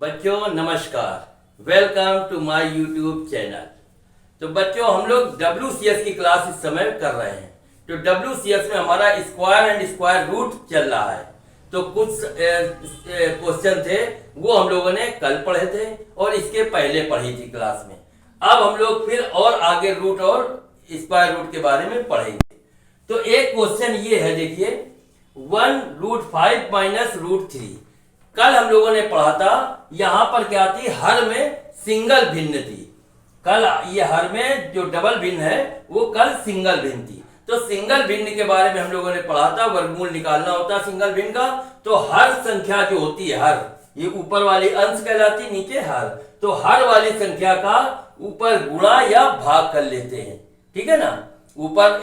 बच्चों नमस्कार, welcome to my YouTube channel. तो बच्चों हम लोग WCS की क्लास इस समय कर रहे हैं। तो WCS में हमारा स्क्वायर एंड स्क्वायर रूट चल रहा है। तो कुछ क्वेश्चन थे वो हम लोगों ने कल पढ़े थे और इसके पहले पढ़ी थी क्लास में। अब हम लोग फिर और आगे रूट और स्क्वायर रूट के बारे में पढ़ेंगे। तो एक क्वेश्चन ये है, देखिए 1√5 माइनस √3। कल हम लोगों ने पढ़ा था, यहां पर क्या थी, हर में सिंगल भिन्न थी। कल ये हर में जो डबल भिन्न है वो कल सिंगल भिन्न थी। तो सिंगल भिन्न के बारे में हम लोगों ने पढ़ा था, वर्गमूल निकालना होता है सिंगल भिन्न का। तो हर संख्या जो होती है, हर, ये ऊपर वाली अंश कहलाती, नीचे हर। तो हर वाली संख्या का ऊपर गुणा या भाग कर लेते हैं, ठीक है ना। ऊपर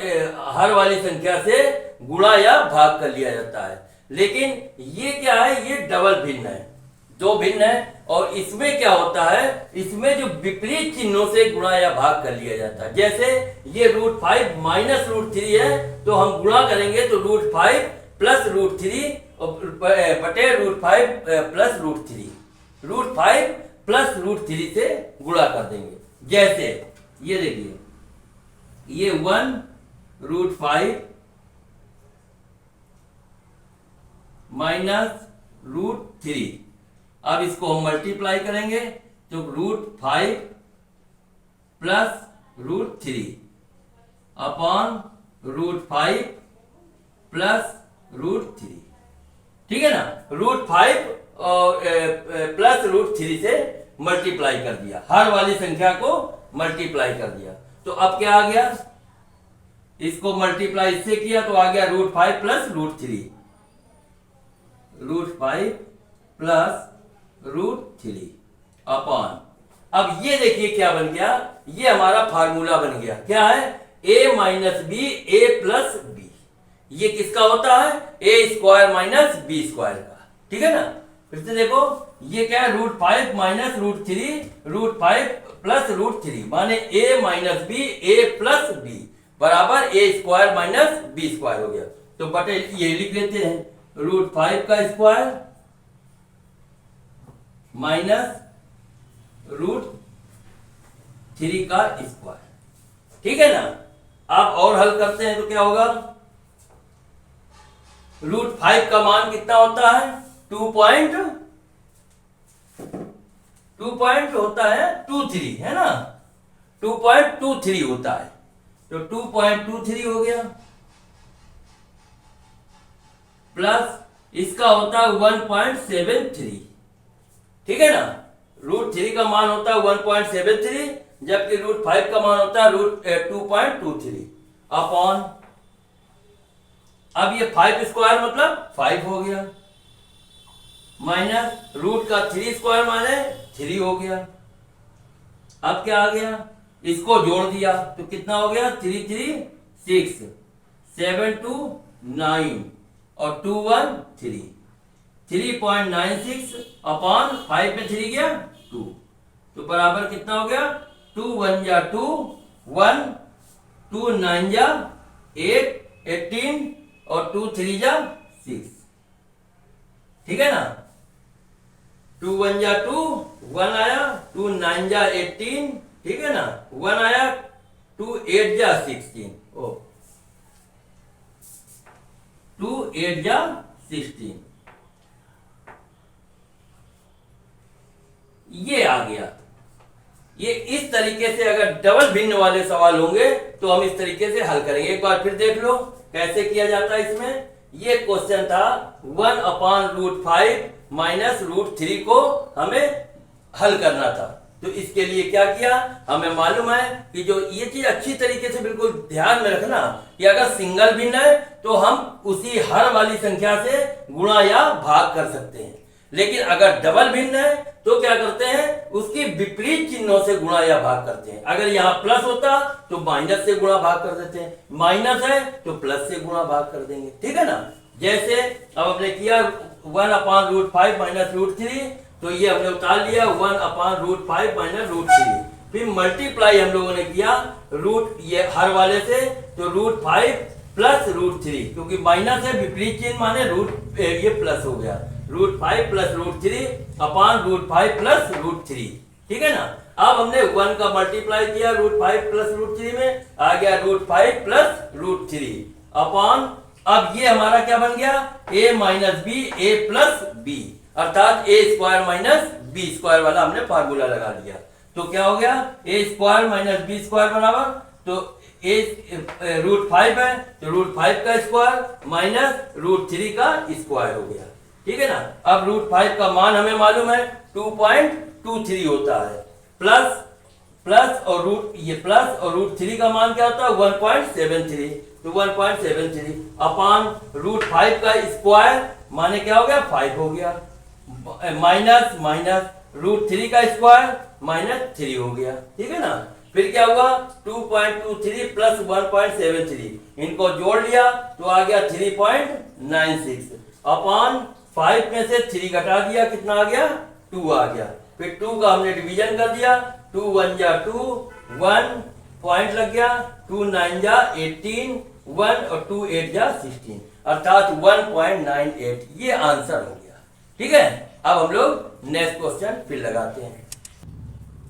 हर वाली संख्या से गुणा या भाग कर लिया जाता है। लेकिन ये क्या है, ये डबल भिन्न है, दो भिन्न है। और इसमें क्या होता है, इसमें जो विपरीत चिन्हों से गुणा या भाग कर लिया जाता है। जैसे ये √5 माइनस √3 है, तो हम गुणा करेंगे तो √5 प्लस √3 बटे √5 प्लस √3, √5 प्लस √3 से गुणा कर देंगे। जैसे ये देखिए, ये 1√5 माइनस √3, अब इसको हम मल्टीप्लाई करेंगे तो √5 प्लस √3 अपॉन √5 प्लस √3, ठीक है ना। √5 प्लस √3 से मल्टीप्लाई कर दिया, हर वाली संख्या को मल्टीप्लाई कर दिया। तो अब क्या आ गया, इसको मल्टीप्लाई इससे किया तो आ गया √5 प्लस √3, √5 प्लस √3 अपॉन, अब ये देखिए क्या बन गया, ये हमारा फार्मूला बन गया। क्या है, a minus B A plus B. ये किसका होता है, a square minus B square का, ठीक है ना। फिर से देखो, ये क्या है, √5 माइनस √3, √5 प्लस √3 माने a minus B A plus B बराबर a square minus B square हो गया। तो बटे ये लिख लेते हैं, √5 का स्क्वायर माइनस √3 का स्क्वायर, ठीक है ना। आप और हल करते हैं तो क्या होगा, √5 का मान कितना होता है, 2.23 है ना, 2.23 होता है। तो 2.23 हो गया, प्लस इसका होता है 1.73, ठीक है ना। √3 का मान होता है 1.73, जबकि √5 का मान होता है 2.23 अपॉन, अब ये 5 स्क्वायर मतलब 5 हो गया, माइनस रूट का 3 स्क्वायर माने 3 हो गया। अब क्या आ गया, इसको जोड़ दिया तो कितना हो गया, 3 3 6, 7 2 9 और 2 1 3, 3.96 अपॉन 5 में 3 गया 2, तो बराबर कितना हो गया, 2 1 जा 2 1, 2 9 जा 8 18 और 2 3 जा 6, ठीक है ना। 2 1 जा 2 1 आया, 2 9 जा 18, ठीक है ना, 1 आया, 2 8 जा 16, ओ 2 8 जा 16, ये आ गया। ये इस तरीके से अगर डबल भिन्न वाले सवाल होंगे तो हम इस तरीके से हल करेंगे। एक बार फिर देख लो कैसे किया जाता है। इसमें ये क्वेश्चन था 1/√5 माइनस √3 को हमें हल करना था। तो इसके लिए क्या किया, हमें मालूम है कि जो ये चीज अच्छी तरीके से बिल्कुल ध्यान में रखना कि अगर सिंगल भिन्न है तो हम उसी हर वाली संख्या से गुणा या भाग कर सकते हैं। लेकिन अगर डबल भिन्न है तो क्या करते हैं, उसकी विपरीत चिन्हों से गुणा या भाग करते हैं। अगर यहाँ प्लस होता तो माइनस से गुणा भाग कर देते हैं, माइनस है तो प्लस से गुणा भाग कर देंगे, ठीक है ना। जैसे अब हमने किया 1/√5 माइनस √3, तो ये हमने उतार लिया 1/√5 माइनस √3, फिर मल्टीप्लाई हम लोगों ने किया रूट ये हर वाले से, तो √5 प्लस √3, क्योंकि माइनस है विपरीत चिन्ह माने रूट ये प्लस हो गया, √5 प्लस √3 अपान √5 प्लस √3, ठीक है ना। अब हमने 1 का मल्टीप्लाई किया √5 प्लस √3 में, आ गया √5 प्लस √3 अपान, अब ये हमारा क्या बन गया, a minus B A plus B, अर्थात a square minus B square वाला हमने फार्मूला लगा दिया। तो क्या हो गया, a square minus B square बराबर, तो a √5 है तो √5 का स्क्वायर माइनस √3 का स्क्वायर हो गया, ठीक है ना। अब √5 का मान हमें मालूम है 2.23 होता है, प्लस और √3 का मान क्या होता है 1.73, तो 1.73 अपान √5 का स्क्वायर माने क्या हो गया 5 हो गया, माइनस √3 का स्क्वायर -3 हो गया, ठीक है ना। फिर क्या हुआ 2.23 प्लस 1.73, इनको जोड़ लिया तो आ गया 3.96 अपान 5 में से 3 घटा दिया, कितना आ गया 2 आ गया। फिर 2 का हमने डिवीजन कर दिया, 2 1 जा 2, 1 पॉइंट लग गया, 2 9 जा 18, 1 और 2 8 जा 16, अर्थात 1.98, ये आंसर हो गया, ठीक है। अब हम लोग नेक्स्ट क्वेश्चन फिर लगाते हैं।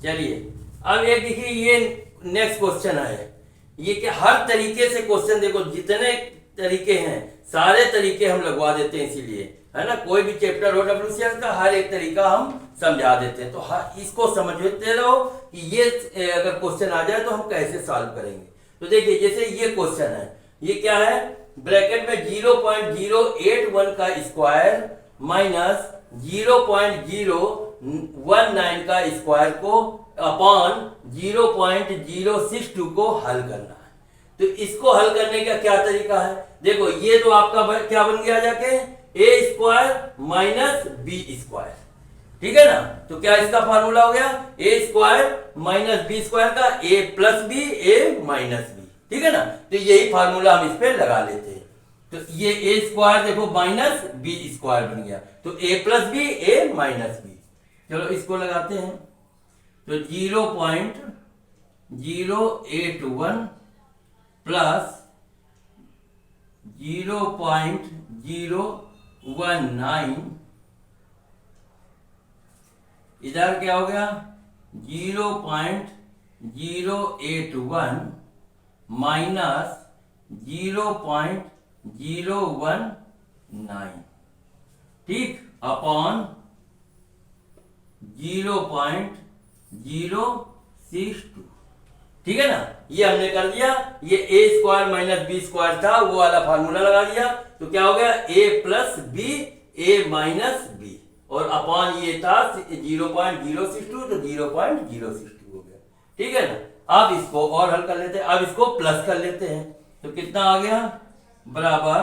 चलिए अब एक देखिए, ये नेक्स्ट क्वेश्चन है, ये कि हर तरीके से क्वेश्चन देखो, जितने तरीके हैं सारे तरीके हम लगवा देते हैं, इसीलिए है ना, कोई भी चैप्टर हो WCS का हर एक तरीका हम समझा देते हैं, तो इसको समझते रहो कि ये अगर क्वेश्चन आ जाए तो हम कैसे सॉल्व करेंगे। तो देखिए जैसे ये क्वेश्चन है, ये क्या है, ब्रैकेट में 0.081 का स्क्वायर माइनस 0.019 का स्क्वायर को अपॉन 0.062 को हल करना है। तो इसको हल करने का क्या तरीका है, देखो ये तो आपका क्या बन गया जाके a square minus B square, ठीक है ना। तो क्या इसका फार्मूला हो गया a square minus B square का a plus B a minus B, ठीक है ना। तो यही फार्मूला हम इस पे लगा लेते हैं, तो ये a स्क्वायर देखो माइनस बी स्क्वायर बन गया, तो a plus B a minus B. चलो इसको लगाते हैं, तो 0.081 प्लस 0.019, इधर क्या हो गया 0.081 माइनस 0.019, ठीक, अपॉन 0.062, ठीक है ना। ये हमने कर दिया, ये a square minus B square था वो वाला फार्मूला लगा दिया, तो क्या हो गया a plus B a minus B, और अपॉन ये था 0.062, तो 0.062 हो गया, ठीक है ना। अब इसको और हल कर लेते हैं, अब इसको प्लस कर लेते हैं, तो कितना आ गया बराबर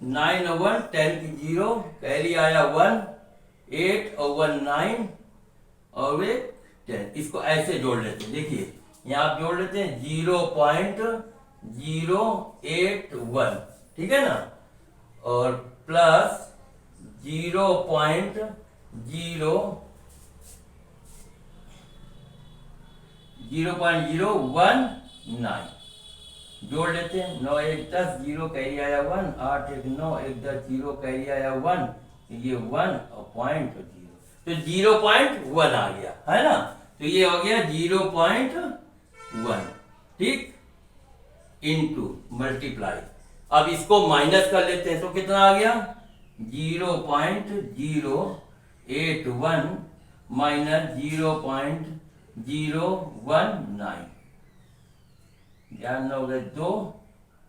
9 और 1 10 की 0, कैरी आया 1, 8 और 1 9 और 10, इसको ऐसे जोड़ लेते हैं, देखिए यहाँ आप जोड़ लेते हैं 0.081, ठीक है ना, और प्लस 0.019 जोड़ लेते हैं, 9 1 10 0 कैरी आया 1, 8 1 9 1 10 0 कैरी आया 1, ये 1 और पॉइंट 0, तो 0.1 आ गया, है ना। तो ये हो गया 0.1, ठीक, इनटू मल्टीप्लाई, अब इसको माइनस कर लेते हैं, तो कितना आ गया 0.081 माइनस 0.019, ध्यान हो गया 2,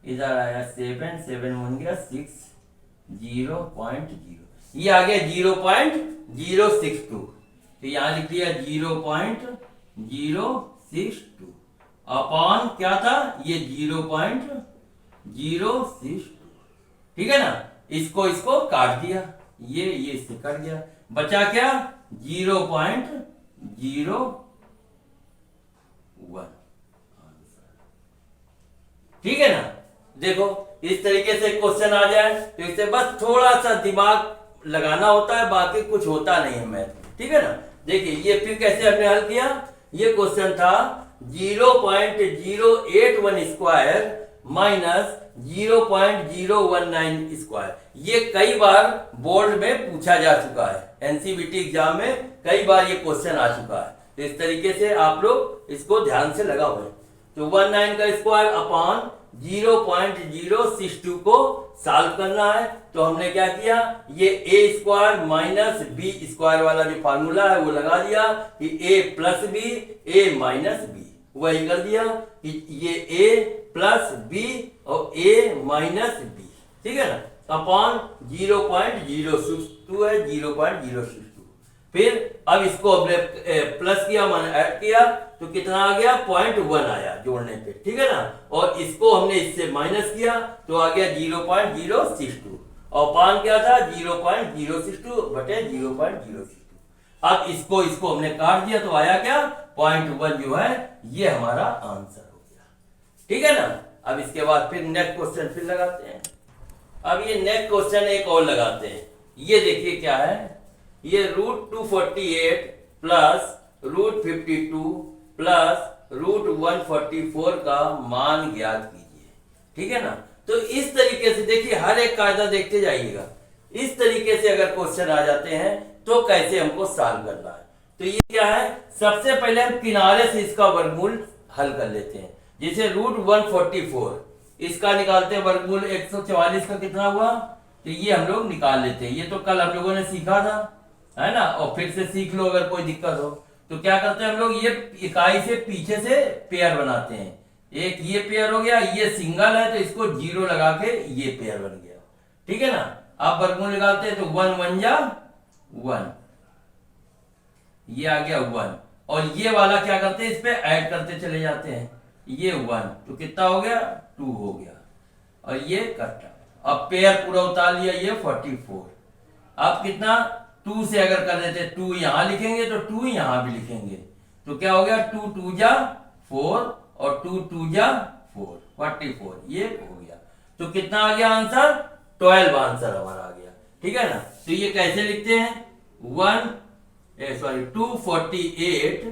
इधर आया 7 7 बन गया 6, 0.0, ये आ गया 0.062, तो यहां लिख दिया 0.062 अपॉन क्या था ये 0.062, ठीक है ना। इसको काट दिया, ये इससे कट गया, बचा क्या 0.01, ठीक है ना। देखो इस तरीके से क्वेश्चन आ जाए तो इससे बस थोड़ा सा दिमाग लगाना होता है, बाकी कुछ होता नहीं है मैथ, ठीक है ना। देखिए ये फिर कैसे हमने हल किया, ये क्वेश्चन था 0.081 स्क्वायर माइनस 0.019 स्क्वायर। ये कई बार बोर्ड में पूछा जा चुका है, एनसीईआरटी एग्जाम में कई बार ये क्वेश्चन आ चुका है। तो इस तरीके से आप लोग इसको ध्यान से लगाओ। तो 19 का स्क्वायर अपॉन 0.062 को सॉल्व करना है। तो हमने क्या किया, ये ए स्क्वायर माइनस बी स्क्वायर वाला जो फार्मूला है वो लगा दिया कि ए प्लस बी ए माइनस बी, वही कर दिया कि ये ए प्लस बी और ए माइनस बी, ठीक है ना, अपॉन 0.062 है 0.062। फिर अब इसको हमने प्लस किया माने ऐड किया तो कितना आ गया 0.1 आया जोड़ने पे, ठीक है ना। और इसको हमने इससे माइनस किया तो आ गया 0.062 और पान क्या था 0.062 बटे 0.062। अब इसको हमने काट दिया तो आया क्या 0.1 जो है ये हमारा आंसर हो गया, ठीक है ना। अब इसके बाद फिर नेक्स्ट क्वेश्चन फिर लगाते हैं। अब ये नेक्स्ट क्वेश्चन एक और लगाते हैं। ये देखिए क्या है, ये √248 प्लस √52 प्लस √144 का मान ज्ञात कीजिए, ठीक है ना। तो इस तरीके से देखिए हर एक कायदा देखते जाइएगा। इस तरीके से अगर क्वेश्चन आ जाते हैं तो कैसे हमको सॉल्व करना है। तो ये क्या है, सबसे पहले हम किनारे से इसका वर्गमूल हल कर लेते हैं। जैसे √144 इसका निकालते हैं वर्गमूल 144 का कितना हुआ, तो ये हम लोग निकाल लेते हैं। ये तो कल हम लोगों ने सीखा था, है ना, और फिर से सीख लो अगर कोई दिक्कत हो। तो क्या करते हैं हम लोग, ये इकाई से पीछे से पेयर बनाते हैं। एक ये पेयर हो गया, ये सिंगल है तो इसको 0 लगा के ये पेयर बन गया, ठीक है ना। आप वर्गमूल निकालते हैं तो 1 1 जा 1, ये आ गया 1 और ये वाला क्या करते हैं इस पे ऐड करते चले जाते हैं, ये 1 तो कितना हो गया 2 हो गया और ये कटा। अब पेयर पूरा उतार लिया, ये 44। अब कितना 2 से अगर कर देते 2 यहां लिखेंगे तो 2 यहां भी लिखेंगे तो क्या हो गया 2 2 जा 4 और 2 2 जा 4 44, ये हो गया। तो कितना आ गया आंसर 12 आंसर हमारा आ गया, ठीक है ना। तो ये कैसे लिखते हैं 248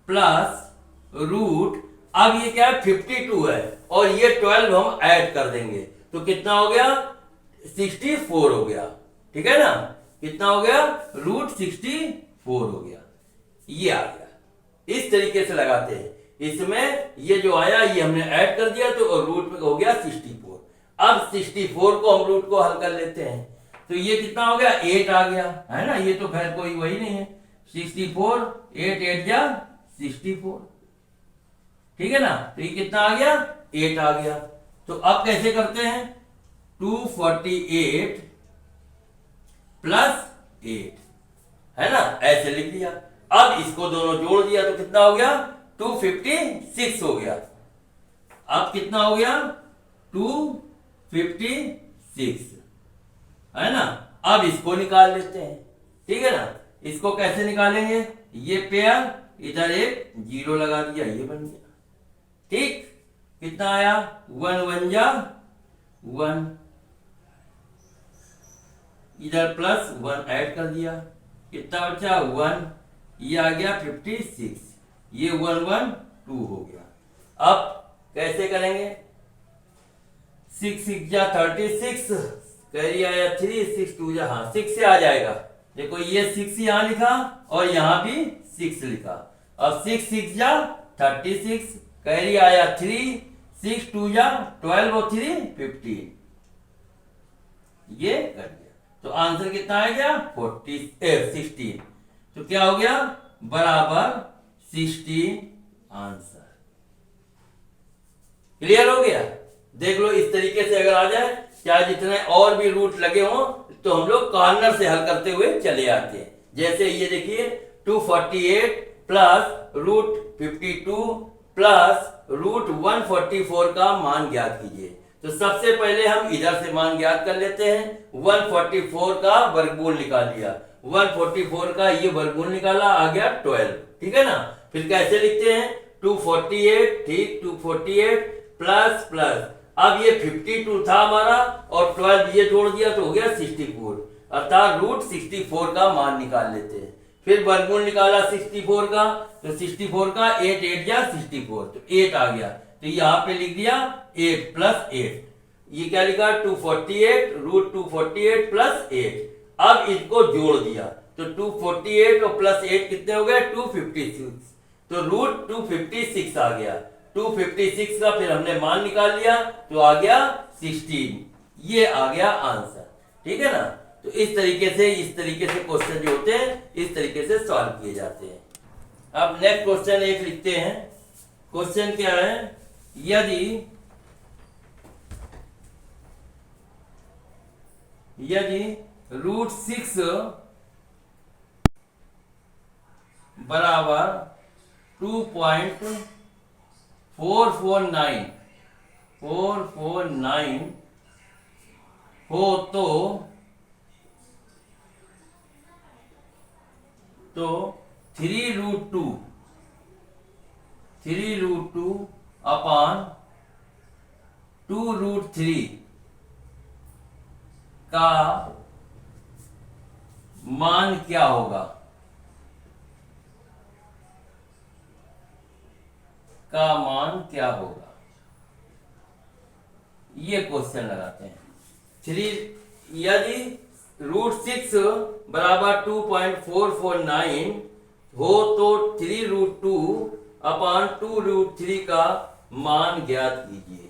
प्लस रूट, अब ये क्या है 52 है और ये 12 हम ऐड कर देंगे तो कितना हो गया 64 हो गया, ठीक है ना। कितना हो गया √64 हो गया, ये आ गया। इस तरीके से लगाते हैं। इसमें ये जो आया ये हमने ऐड कर दिया तो रूट में हो गया 64। अब 64 को हम रूट को हल कर लेते हैं तो ये कितना हो गया 8 आ गया, है ना। ये तो खैर कोई वही नहीं है, 64 8 8 जा 64, ठीक है ना। तो ये कितना आ गया 8 आ गया। तो अब कैसे करते हैं 248 प्लस 8, है ना, ऐसे लिख दिया। अब इसको दोनों जोड़ दिया तो कितना हो गया 256 हो गया। अब कितना हो गया 256, है ना। अब इसको निकाल लेते हैं, ठीक है ना। इसको कैसे निकालेंगे, ये पेयर इधर एक 0 लगा दिया, ये बन गया, ठीक। कितना आया 1 1 जा 1, इधर प्लस 1 ऐड कर दिया, कितना बचा 1, ये आ गया 56, ये 1 1 2 हो गया। अब कैसे करेंगे 6 6 जा 36, कैरी आया 3 6 2 जा, हाँ 6 से आ जाएगा। देखो ये 6 यहां लिखा और यहां भी 6 लिखा। अब 6 6 जा 36, कैरी आया 3 6 2 जा 12 और 3 15, ये कर दिया। तो आंसर कितना आ गया 16। तो क्या हो गया बराबर 16 आंसर। क्लियर हो गया। देख लो इस तरीके से अगर आ जाए, चाहे जितने और भी रूट लगे हों तो हम लोग कॉर्नर से हल करते हुए चले आते हैं। जैसे ये देखिए 248 प्लस √52 प्लस √144 का मान ज्ञात कीजिए। तो सबसे पहले हम इधर से मान ज्ञात कर लेते हैं। 144 का वर्गमूल निकाल लिया, 144 का ये वर्गमूल निकाला, आ गया 12, ठीक है ना। फिर कैसे लिखते हैं 248, ठीक 248 प्लस प्लस, अब ये 52 था हमारा और 12 ये जोड़ दिया तो हो गया 64, अर्थात √64 का मान निकाल लेते हैं। फिर वर्गमूल निकाला 64 का, तो 64 का 8 8 जा 64, तो 8 आ गया। तो यहाँ पे लिख दिया 8 प्लस 8, ये क्या लिखा 248 रूट 248 प्लस 8। अब इसको जोड़ दिया तो 248 और प्लस 8 कितने हो गए 256, तो रूट 256 आ गया। 256 का फिर हमने मान निकाल लिया तो आ गया 16, ये आ गया आंसर। ठीक है ना। तो इस तरीके से क्वेश्चन जो होते हैं इस तरीके से सॉल्व किए जाते हैं। अब नेक्स्ट क्वेश्चन एक लिखते हैं। क्वेश्चन क्या है, यदि रूट 6 बराबर 2.449 हो तो 3 रूट 2 अपॉन 2 रूट 3 का मान क्या होगा, ये क्वेश्चन लगाते हैं। यदि रूट 6 बराबर 2.449 हो तो 3 रूट 2 अपॉन 2 रूट 3 का मान ज्ञात कीजिए।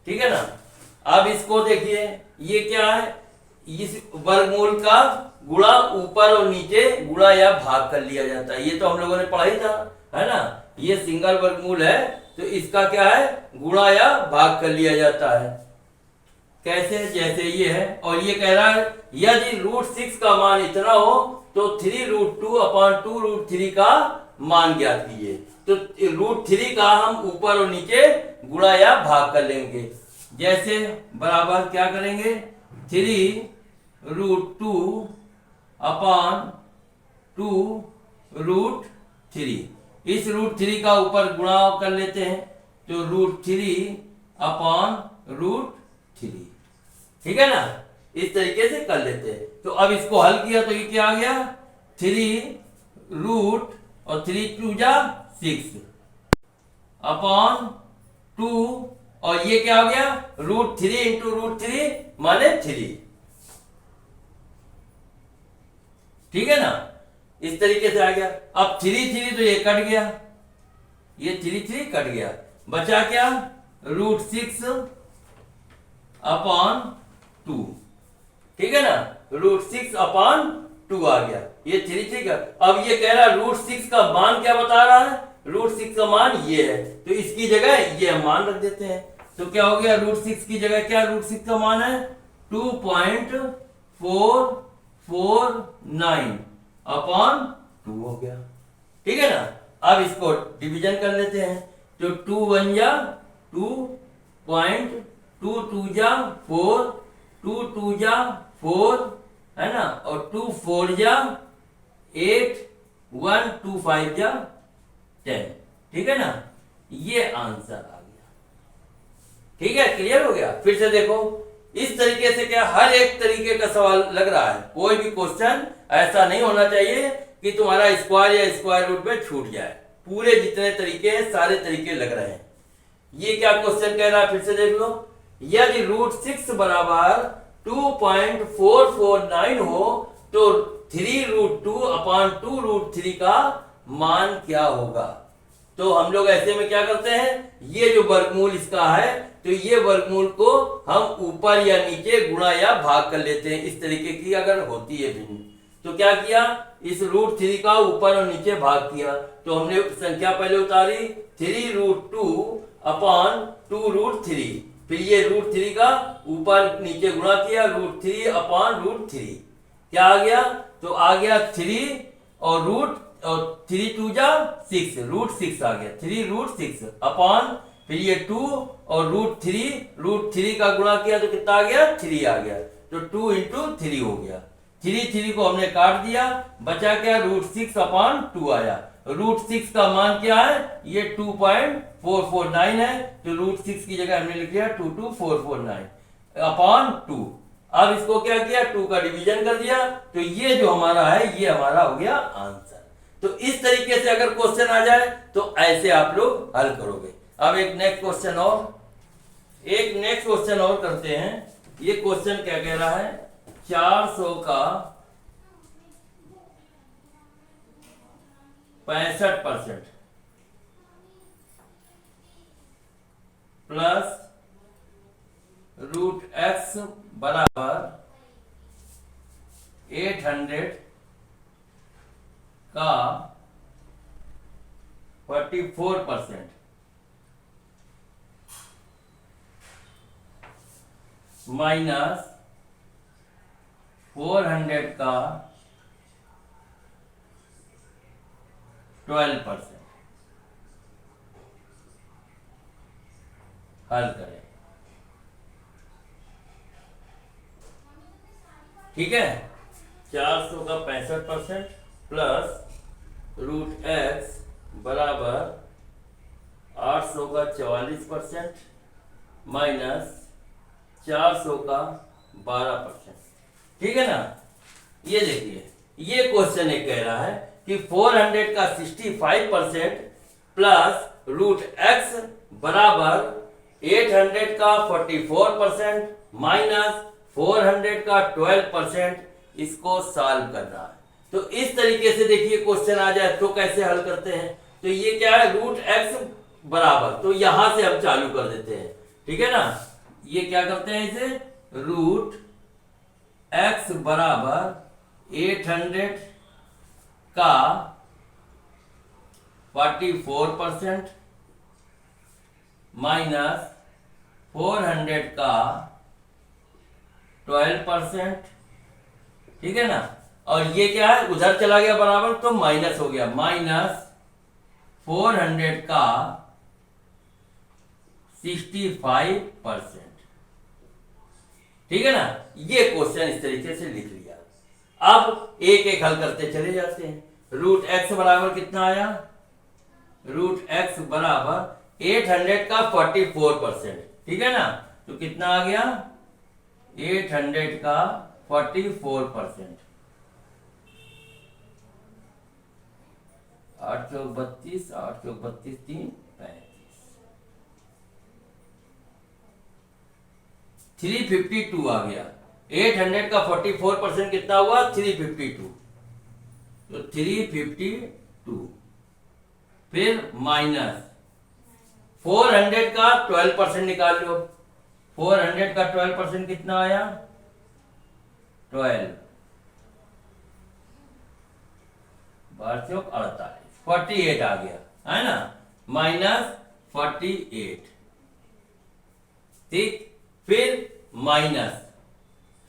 ठीक है ना। अब इसको देखिए, ये क्या है, इस वर्गमूल का गुणा ऊपर और नीचे गुणा या भाग कर लिया जाता है, ये तो हम लोगों ने पढ़ा ही था, है ना। ये सिंगल वर्गमूल है तो इसका क्या है गुणा या भाग कर लिया जाता है। कैसे, जैसे ये है और ये कह रहा है यदि रूट 6 का मान इतना हो तो 3 रूट 2 अपॉन 2 रूट 3 का मान ज्ञात कीजिए। तो रूट 3 का हम ऊपर और नीचे गुणा या भाग कर लेंगे। जैसे बराबर क्या करेंगे 3 रूट 2 अपॉन 2 रूट 3, इस रूट 3 का ऊपर गुणा कर लेते हैं तो रूट 3 अपॉन रूट 3। ठीक है ना, इस तरीके से कर लेते हैं। तो अब इसको हल किया तो ये क्या आ गया 3 रूट और 3 2 जा 6 अपॉन 2 और ये क्या हो गया रूट 3 इंटू रूट 3 माने 3। ठीक है ना, इस तरीके से आ गया। अब 3 तो ये कट गया, ये 3 कट गया, बचा क्या रूट 6 अपॉन 2। ठीक है ना, रूट 6 अपॉन 2 आ गया, ये 3 का। अब ये कह रहा रूट 6 का मान क्या बता रहा है, रूट 6 का मान ये है तो इसकी जगह ये मान रख देते हैं। तो क्या हो गया रूट 6 की जगह क्या रूट 6 का मान है 2.449 अपॉन 2 हो गया। ठीक है ना, अब इसको डिवीजन कर लेते हैं तो 2 1 जा 2 पॉइंट 2 2 जा 4 2 2 जा 4 है ना, और 2 4 जा 8 1 2 5 जा 10। ठीक है ना, ये आंसर आ गया। ठीक है, क्लियर हो गया। फिर से देखो, इस तरीके से क्या हर एक तरीके का सवाल लग रहा है, कोई भी क्वेश्चन ऐसा नहीं होना चाहिए कि तुम्हारा स्क्वायर या स्क्वायर रूट में छूट जाए। पूरे जितने तरीके हैं सारे तरीके लग रहे हैं। ये क्या क्वेश्चन कह रहा है, फिर से देख लो। यदि रूट 6 बराबर 2.449 हो तो 3 रूट 2 अपॉन 2 रूट 3 का मान क्या होगा। तो हम लोग ऐसे में क्या करते हैं, ये जो वर्गमूल इसका है तो ये वर्गमूल को हम ऊपर या नीचे गुणा या भाग कर लेते हैं। इस तरीके की अगर होती है भिन्न तो क्या किया, इस रूट 3 का ऊपर और नीचे भाग किया तो हमने संख्या पहले उतारी 3 रूट 2 अपॉन 2 रूट 3, फिर ये रूट 3 का ऊपर नीचे गुणा किया रूट 3 अपॉन रूट 3। क्या आ गया, तो आ गया 3 और रूट और 3 2 जा 6 रूट 6 आ गया 3 रूट 6 अपॉन फिर ये 2 और रूट 3 का गुणा किया तो कितना आ गया 3 आ गया, तो 2 इंटू 3 हो गया। 3 को हमने काट दिया, बचा क्या रूट 6 अपॉन 2 आया। रूट 6 का मान क्या है, ये 2.449 है तो रूट 6 की जगह हमने लिख लिया 22449 अपॉन 2। अब इसको क्या किया 2 का डिवीजन कर दिया तो ये जो हमारा है ये हमारा हो गया आंसर। तो इस तरीके से अगर क्वेश्चन आ जाए तो ऐसे आप लोग हल करोगे। अब एक नेक्स्ट क्वेश्चन और करते हैं। ये क्वेश्चन क्या कह रहा है, 400 का 65% प्लस √x बराबर 800 का 44% माइनस 400 का 12%। हल करें। ठीक है, 400 का 65% प्लस √x बराबर 800 का 44% माइनस 400 का 12%। ठीक है ना। ये देखिए, ये क्वेश्चन एक कह रहा है कि 400 का 65% प्लस √x बराबर 800 का 44% माइनस 400 का 12%, इसको सॉल्व करना है। तो इस तरीके से देखिए क्वेश्चन आ जाए तो कैसे हल करते हैं। तो ये क्या है, √x बराबर, तो यहां से हम चालू कर देते हैं। ठीक है ना। ये क्या करते हैं, इसे √x बराबर 800 का 44% माइनस 400 का 12%। ठीक है ना। और ये क्या है, उधर चला गया बराबर तो माइनस हो गया, माइनस 400 का 65%। ठीक है ना। ये क्वेश्चन इस तरीके से लिख लिया। अब एक एक हल करते चले जाते हैं। √x बराबर कितना आया, √x बराबर 800 का 44%। ठीक है ना। तो कितना आ गया, 800 का 44%, 8 चौक 32, 8 चौक 32, 3 35, 352 आ गया। 800 का 44% कितना हुआ, 352। तो 352 फिर माइनस 400 का 12% निकाल लो। 400 का 12% कितना आया, 12, 12 चौक 48, 48 आ गया, है ना, माइनस 48। ठीक, फिर माइनस,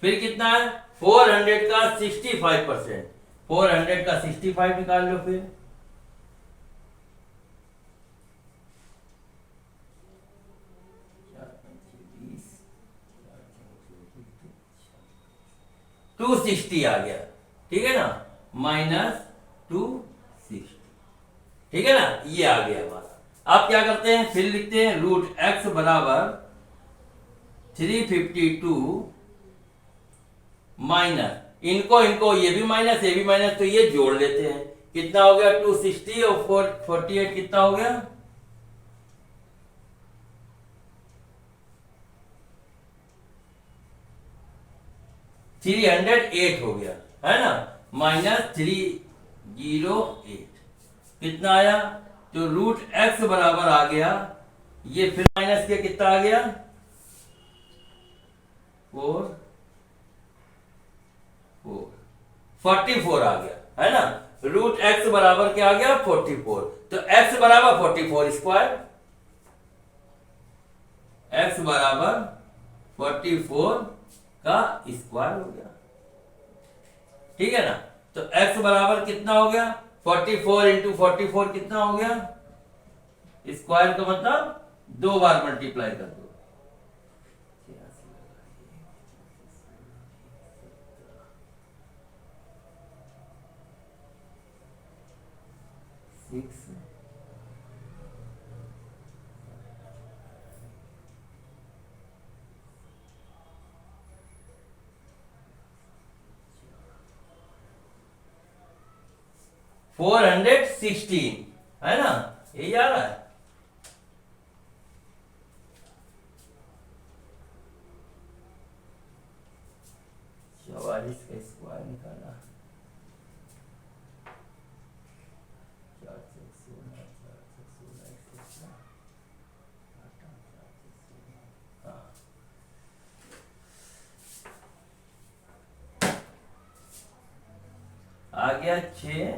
फिर कितना है, 400 का 65%, 400 का 65 निकाल लो। फिर 260 आ गया। ठीक है ना, माइनस 260। ठीक है ना, ये आ गया हमारा। अब क्या करते हैं, फिर लिखते हैं √x बराबर 352 माइनस, इनको ये भी माइनस ये भी माइनस, तो ये जोड़ लेते हैं। कितना हो गया, 260 और 48 कितना हो गया, 308 हो गया, है ना, माइनस 308 कितना आया। तो √x बराबर आ गया, ये फिर माइनस किया, कितना आ गया, 44 आ गया, है ना। √x बराबर क्या आ गया, 44। तो x बराबर 44 स्क्वायर, x बराबर 44 का स्क्वायर हो गया। ठीक है ना। तो x बराबर कितना हो गया, 44 इंटू 44 कितना हो गया, स्क्वायर का मतलब 2 बार मल्टीप्लाई कर दो। सिक्स 416, है ना, यही आ रहा है। गया 6,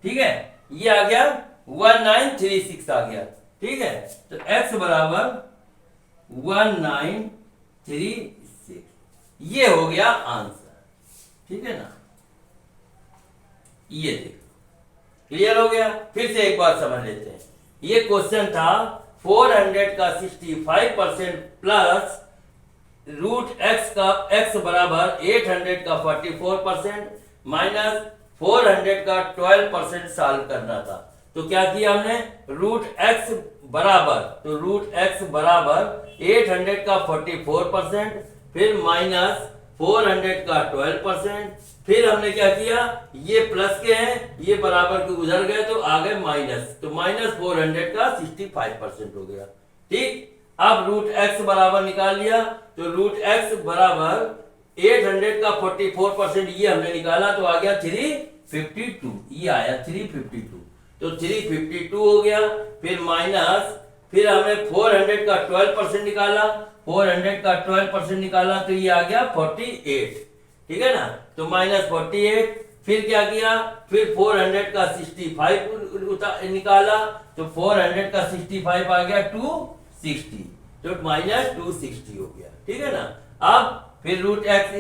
ठीक है, ये आ गया 1936 आ गया, ठीक है। तो x बराबर 1936, ये हो गया आंसर, ठीक है ना। ये देखो क्लियर हो गया। फिर से एक बार समझ लेते हैं। ये क्वेश्चन था 400 का 65% प्लस रूट एक्स का x बराबर 800 का 44% माइनस 400 का 12% सॉल्व करना था। तो क्या किया हमने, रूट एक्स बराबर, तो रूट एक्स बराबर 800 का 44%, फिर माइनस 400 का 12%, फिर हमने क्या किया, ये प्लस के हैं, ये बराबर के उधर गए तो आ गए माइनस, तो माइनस 400 का 65% हो गया, ठीक। अब रूट एक्स बराबर निकाल लिया, तो रूट एक्स बराबर 800 का 44%, ये हमने निकाला तो आ गया 352, ये आया 352, तो 352 हो गया। फिर माइनस, फिर हमने 400 का 12% निकाला, 400 का 12% निकाला तो ये आ गया 48, ठीक है ना। तो माइनस 48, फिर क्या किया, फिर 400 का 65 निकाला, तो 400 का 65 आ गया 260, तो माइनस 260 हो गया, ठीक है ना। अब फिर रूट एक्स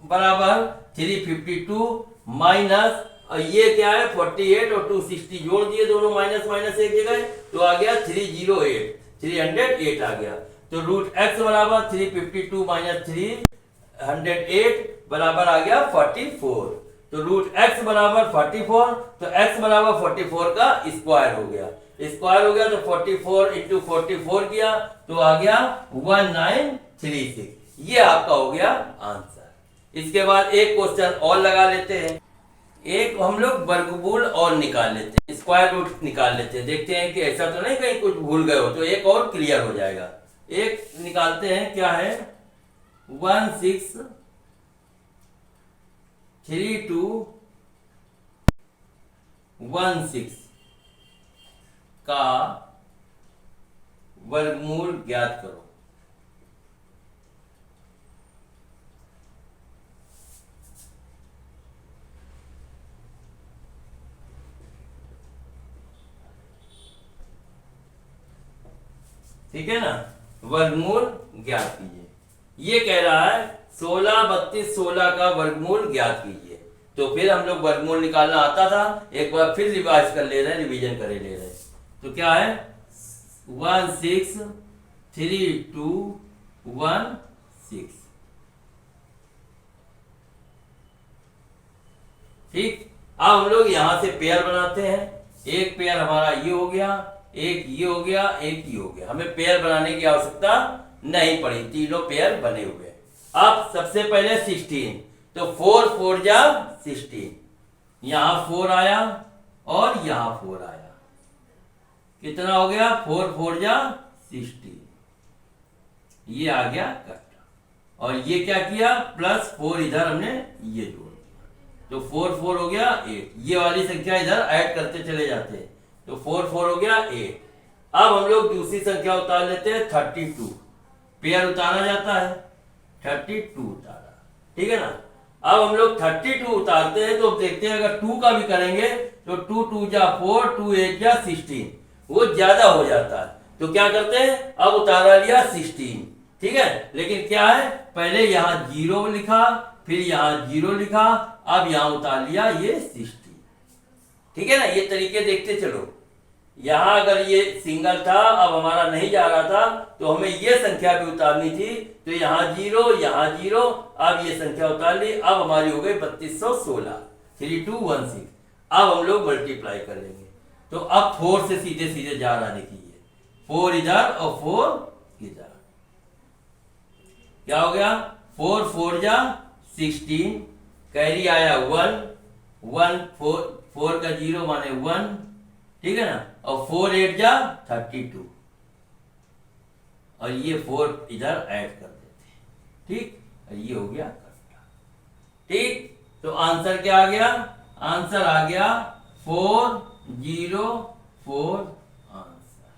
बराबर 352 माइनस, और ये क्या है 48 और 260 जोड़ दिए दोनों माइनस माइनस एक जगह, तो आ गया 308, 308 आ गया। तो रूट एक्स बराबर 352 माइनस 308 बराबर आ गया 44, तो रूट एक्स बराबर 44, तो एक्स बराबर 44 का स्क्वायर हो गया, स्क्वायर हो गया तो 44 इंटू 44 किया तो आ गया 1936, ये आपका हो गया आंसर। इसके बाद एक क्वेश्चन और लगा लेते हैं, एक हम लोग वर्गमूल और निकाल लेते हैं, स्क्वायर रूट निकाल लेते हैं, देखते हैं कि ऐसा तो नहीं कहीं कुछ भूल गए हो, तो एक और क्लियर हो जाएगा। एक निकालते हैं, क्या है 163216 का वर्गमूल ज्ञात करो। ठीक है ना, वर्गमूल ज्ञात कीजिए। ये कह रहा है 16 32 16 का वर्गमूल ज्ञात कीजिए। तो फिर हम लोग वर्गमूल निकालना आता था, एक बार फिर रिवाइज कर ले रहे हैं, रिवीजन करे ले रहे हैं। तो क्या है 163216, ठीक। अब हम लोग यहां से पेयर बनाते हैं, एक पेयर हमारा ये हो गया, एक ये हो गया, एक ये हो गया, हमें पेयर बनाने की आवश्यकता नहीं पड़ी, तीनों पेयर बने हुए। अब सबसे पहले 16, तो 4 4 जा 16, यहां 4 आया और यहां 4 आया, कितना हो गया 4 4 जा 16, ये आ गया कट। और ये क्या किया प्लस 4 इधर हमने ये जोड़ दिया, तो 4 4 हो गया 8, ये वाली संख्या इधर ऐड करते चले जाते हैं, तो 4 4 हो गया 8। अब हम लोग दूसरी संख्या उतार लेते हैं 32, पेयर उतारा जाता है, 32 उतारा, ठीक है ना। अब हम लोग 32 उतारते हैं तो देखते हैं अगर 2 का भी करेंगे तो 2 2 जा 4, 2 8 जा 16, वो ज्यादा हो जाता है, तो क्या करते हैं अब उतारा लिया 16, ठीक है। लेकिन क्या है पहले यहाँ 0 लिखा, फिर यहाँ 0 लिखा, अब यहाँ उतार लिया ये 16, ठीक है ना। ये तरीके देखते चलो, यहां अगर ये सिंगल था अब हमारा नहीं जा रहा था तो हमें ये संख्या भी उतारनी थी, तो यहाँ 0 यहाँ 0, अब ये संख्या उतार ली, अब हमारी हो गई 3216, 3216। अब हम लोग मल्टीप्लाई करेंगे, तो अब 4 से सीधे सीधे जा रहा, देखिए 4 इधर और 4 इधर, क्या हो गया 4 4 जा 16, कैरी आया 1 1, 4 का 0 माने 1, ठीक है ना, और 4 8 जा 32, और ये 4 इधर ऐड कर देते हैं, ठीक, और ये हो गया कट्टा, ठीक। तो आंसर क्या आ गया, आंसर आ गया 404 आंसर,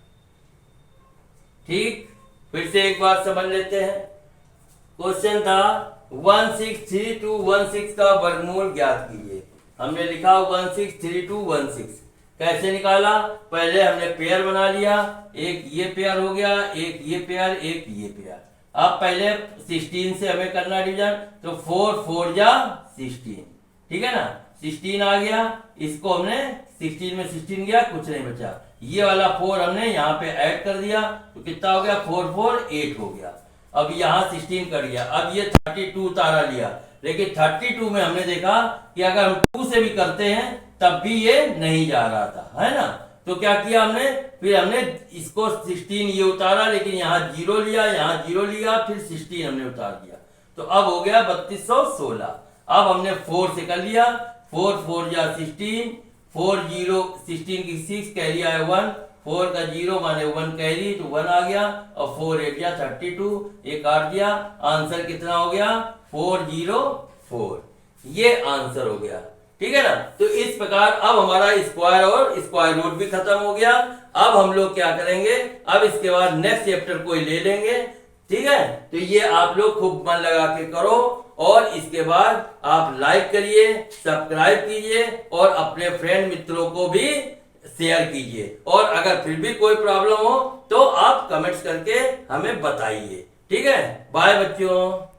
ठीक। फिर से एक बार समझ लेते हैं, क्वेश्चन था 163216 का वर्गमूल ज्ञात कीजिए। हमने लिखा 163216 कैसे निकाला, पहले हमने पेयर बना लिया, एक ये पेयर हो गया, एक ये पेयर, एक ये पेयर। अब पहले 16 से हमें करना डिवीजन, तो 4 4 जा 16, ठीक है ना, 16 आ गया। इसको हमने 16 में 16 गया, कुछ नहीं बचा। ये वाला 4 हमने यहाँ पे ऐड कर दिया, तो कितना हो गया, 4 4 8 हो गया। अब यहाँ 16 कर गया। अब ये 32 तारा लिया, लेकिन 32 में हमने देखा कि अगर हम 2 से भी करते हैं तब भी ये नहीं जा रहा था, है ना। तो क्या किया हमने, फिर हमने इसको 16 ये उतारा, लेकिन यहाँ 0 लिया, यहाँ 0 लिया, फिर 16 हमने उतार दिया, तो अब हो गया 3216। अब हमने 4 से कर लिया, 4 4 जा 16, 4 0 16 की 6 कैरी आया 1, 4 का 0 माने 1 कैरी, तो 1 आ गया, और 4 8 जा 32, ये काट दिया। आंसर कितना हो गया, 404। ये आंसर हो गया, ठीक है ना। तो इस प्रकार अब हमारा स्क्वायर और स्क्वायर रूट भी खत्म हो गया। अब हम लोग क्या करेंगे, अब इसके बाद नेक्स्ट चैप्टर कोई ले लेंगे, ठीक है। तो ये आप लोग खूब मन लगा के करो, और इसके बाद आप लाइक करिए, सब्सक्राइब कीजिए, और अपने फ्रेंड मित्रों को भी शेयर कीजिए। और अगर फिर भी कोई प्रॉब्लम हो तो आप कमेंट्स करके हमें बताइए, ठीक है। बाय बच्चों।